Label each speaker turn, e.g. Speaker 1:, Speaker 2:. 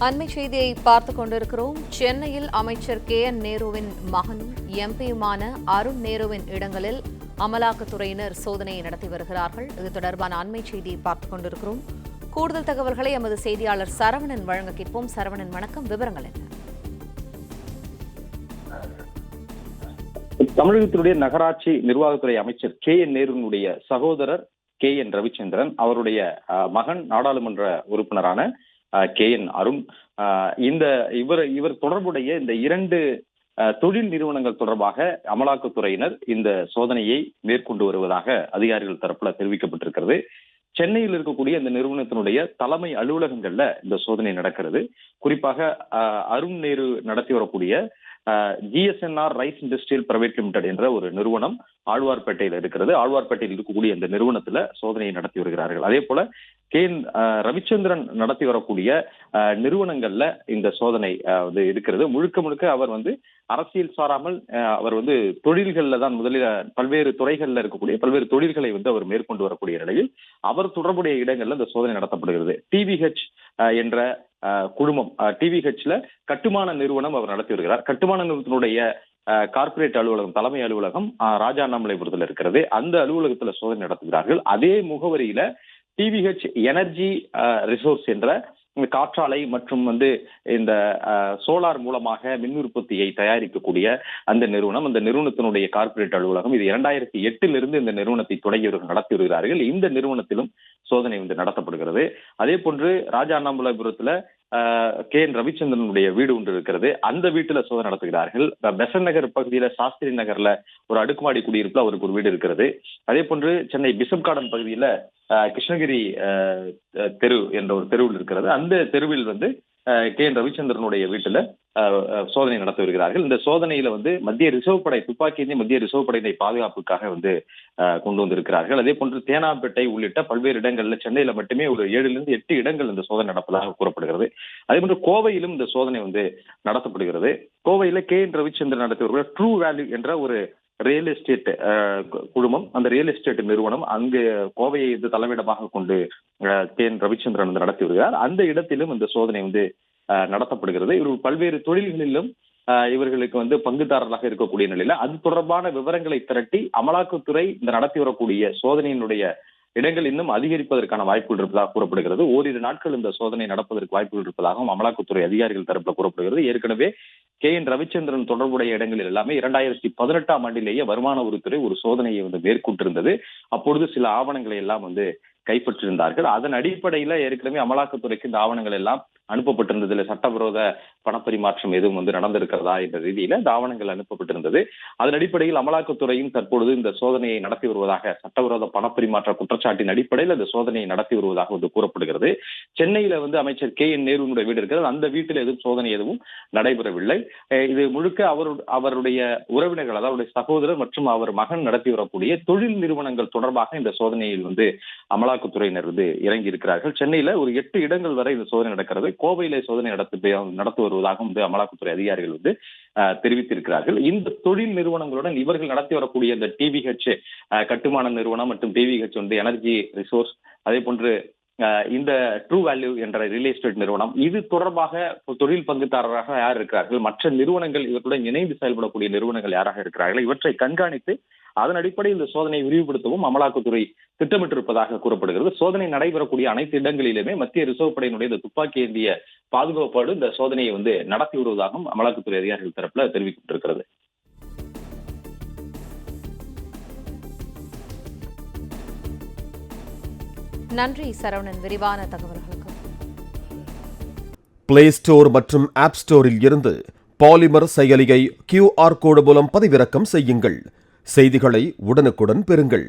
Speaker 1: அண்மை செய்தியை பார்த்துக் கொண்டிருக்கிறோம். சென்னையில் அமைச்சர் KN நேருவின் மகனும் எம்பியுமான அருண் நேருவின் இடங்களில் அமலாக்கத்துறையினர் சோதனையை நடத்தி வருகிறார்கள். இது தொடர்பான அண்மை செய்தியை பார்த்துக் கொண்டிருக்கிறோம். கூடுதல் தகவல்களை எமது செய்தியாளர் சரவணன் வழங்க கேட்போம். சரவணன், வணக்கம். விவரங்கள் என்ன?
Speaker 2: தமிழகத்தினுடைய நகராட்சி நிர்வாகத்துறை அமைச்சர் KN நேருவினுடைய சகோதரர் KN ரவிச்சந்திரன், அவருடைய மகன் நாடாளுமன்ற உறுப்பினரான KN அருண், இவர் தொடர்புடைய இந்த இரண்டு தொழில் நிறுவனங்கள் தொடர்பாக அமலாக்கத்துறையினர் இந்த சோதனையை மேற்கொண்டு வருவதாக அதிகாரிகள் தரப்புல தெரிவிக்கப்பட்டிருக்கிறது. சென்னையில் இருக்கக்கூடிய இந்த நிறுவனத்தினுடைய தலைமை அலுவலகங்கள்ல இந்த சோதனை நடக்கிறது. குறிப்பாக அருண் நேரு நடத்தி வரக்கூடிய GSNR rice industrial private limited என்ற ஒரு நிறுவனம் ஆழ்வார்பேட்டையில் இருக்கிறது. ஆழ்வார்பேட்டையில் இருக்கக்கூடிய இந்த நிறுவனத்துல சோதனையை நடத்தி வருகிறார்கள். அதே போல KN ரவிச்சந்திரன் நடத்தி வரக்கூடிய நிறுவனங்கள்ல இந்த சோதனை இருக்கிறது. முழுக்க அவர் அரசியல் சாராமல் அவர் தொழில்கள்ல தான் முதலில் பல்வேறு துறைகள்ல இருக்கக்கூடிய பல்வேறு தொழில்களை அவர் மேற்கொண்டு வரக்கூடிய நிலையில் அவர் தொடர்புடைய இடங்கள்ல இந்த சோதனை நடத்தப்படுகிறது. TVH என்ற குழுமம், TVHல கட்டுமான நிறுவனம் அவர் நடத்தி வருகிறார். கட்டுமான நிறுவனத்தினுடைய கார்ப்பரேட் அலுவலகம், தலைமை அலுவலகம் ராஜா அண்ணாமலைபுரத்தில் இருக்கிறது. அந்த அலுவலகத்துல சோதனை நடத்துகிறார்கள். அதே முகவரியில TVH எனர்ஜி ரிசோர்ஸ் என்ற காற்றாலை மற்றும் இந்த சோலார் மூலமாக மின் உற்பத்தியை தயாரிக்கக்கூடிய அந்த நிறுவனத்தினுடைய கார்ப்பரேட் அலுவலகம். இது 2008 இந்த நிறுவனத்தை தொடங்கியவர்கள் நடத்தி வருகிறார்கள். இந்த நிறுவனத்திலும் சோதனை நடத்தப்படுகிறது. அதே போன்று ராஜா அண்ணாமலைபுரத்துல KN ரவிச்சந்திரனுடைய வீடு ஒன்று இருக்கிறது. அந்த வீட்டுல சோதனை நடத்துகிறார்கள். பெசன் நகர் பகுதியில சாஸ்திரி நகர்ல ஒரு அடுக்குமாடி குடியிருப்புல அவருக்கு ஒரு வீடு இருக்கிறது. அதே போன்று சென்னை பிஷப் கார்டன் பகுதியில கிருஷ்ணகிரி தெரு என்ற ஒரு தெருவில் இருக்கிறது. அந்த தெருவில் KN ரவிச்சந்திரனுடைய வீட்டுல சோதனை நடத்தி வருகிறார்கள். இந்த சோதனையில மத்திய ரிசர்வ் படை துப்பாக்கி மத்திய ரிசர்வ் படையினை பாதுகாப்புக்காக கொண்டு வந்திருக்கிறார்கள். அதே போன்று தேனாம்பேட்டை உள்ளிட்ட பல்வேறு இடங்கள்ல சென்னையில மட்டுமே ஒரு 7 to 8 இடங்கள் இந்த சோதனை நடப்பதாக கூறப்படுகிறது. அதே போன்று கோவையிலும் இந்த சோதனை நடத்தப்படுகிறது. கோவையில KN ரவிச்சந்திரன் நடத்தி வருகிற ட்ரூ வேல்யூ என்ற ஒரு ரியல் எஸ்டேட் குழுமம், அந்த ரியல் எஸ்டேட் நிறுவனம் அங்கு கோவையை தலைமையிடமாக கொண்டு KN ரவிச்சந்திரன் நடத்தி வருகிறார். அந்த இடத்திலும் இந்த சோதனை நடத்தப்படுகிறது. இவர்கள் பல்வேறு தொழில்களிலும் இவர்களுக்கு பங்குதாரர்களாக இருக்கக்கூடிய நிலையில அது தொடர்பான விவரங்களை திரட்டி அமலாக்கத்துறை இந்த நடத்தி வரக்கூடிய சோதனையினுடைய இடங்கள் இன்னும் அதிகரிப்பதற்கான வாய்ப்புகள் இருப்பதாக கூறப்படுகிறது. ஓரிரு நாட்கள் இந்த சோதனை நடப்பதற்கு வாய்ப்புகள் இருப்பதாகவும் அமலாக்கத்துறை அதிகாரிகள் தரப்புல கூறப்படுகிறது. ஏற்கனவே KN ரவிச்சந்திரன் தொடர்புடைய இடங்களில் எல்லாமே 2018 ஆண்டிலேயே வருமான வரித்துறை ஒரு சோதனையை மேற்கொண்டிருந்தது. அப்பொழுது சில ஆவணங்களை எல்லாம் கைப்பற்றியிருந்தார்கள். அதன் அடிப்படையில ஏற்கனவே அமலாக்கத்துறைக்கு இந்த ஆவணங்கள் எல்லாம் அனுப்பப்பட்டிருந்ததுல சட்டவிரோத பணப்பரிமாற்றம் எதுவும் நடந்திருக்கிறதா என்ற ரீதியில இந்த ஆவணங்கள் அனுப்பப்பட்டிருந்தது. அதன் அடிப்படையில் அமலாக்கத்துறையும் தற்பொழுது இந்த சோதனையை நடத்தி வருவதாக, சட்டவிரோத பணப்பரிமாற்ற குற்றச்சாட்டின் அடிப்படையில் இந்த சோதனையை நடத்தி வருவதாக கூறப்படுகிறது. சென்னையில அமைச்சர் KN நேருவினுடைய வீடு இருக்கிறது. அந்த வீட்டில் சோதனை எதுவும் நடைபெறவில்லை. இது முழுக்க அவருடைய உறவினர்கள், அதாவது சகோதரர் மற்றும் அவர் மகன் நடத்தி வரக்கூடிய தொழில் நிறுவனங்கள் தொடர்பாக இந்த சோதனையில் அமலாக்கத்துறையினர் இறங்கி இருக்கிறார்கள். சென்னையில ஒரு 8 இடங்கள் வரை இந்த சோதனை நடக்கிறது. கோவையில சோதனை நடத்தி வருவதாகவும் அமலாக்கத்துறை அதிகாரிகள் தெரிவித்திருக்கிறார்கள். இந்த தொழில் நிறுவனங்களுடன் இவர்கள் நடத்தி வரக்கூடிய இந்த TVH கட்டுமான நிறுவனம் மற்றும் TVH எனர்ஜி ரிசோர்ஸ், அதே போன்று இந்த ட்ரூ வேல்யூ என்ற ரியல் எஸ்டேட் நிறுவனம், இது தொடர்பாக தொழில் பங்குதாரராக யார் இருக்கிறார்கள், மற்ற நிறுவனங்கள் இவர்களுடன் இணைந்து செயல்படக்கூடிய நிறுவனங்கள் யாராக இருக்கிறார்கள், இவற்றை கண்காணித்து அதன் அடிப்படையில் இந்த சோதனையை விரிவுபடுத்தவும் அமலாக்கத்துறை திட்டமிட்டிருப்பதாக கூறப்படுகிறது. சோதனை நடைபெறக்கூடிய அனைத்து இடங்களிலுமே மத்திய ரிசர்வ் படையினுடைய இந்த துப்பாக்கி ஏந்திய பாதுகாப்போடு இந்த சோதனையை நடத்தி வருவதாகவும் அமலாக்கத்துறை அதிகாரிகள் தரப்புல தெரிவிக்கப்பட்டிருக்கிறது.
Speaker 1: நன்றி சரவணன், விரிவான தகவல்களுக்கு.
Speaker 3: பிளே ஸ்டோர் மற்றும் ஆப் ஸ்டோரில் இருந்து பாலிமர் செயலியை QR கோடு மூலம் பதிவிறக்கம் செய்யுங்கள். செய்திகளை உடனுக்குடன் பெறுங்கள்.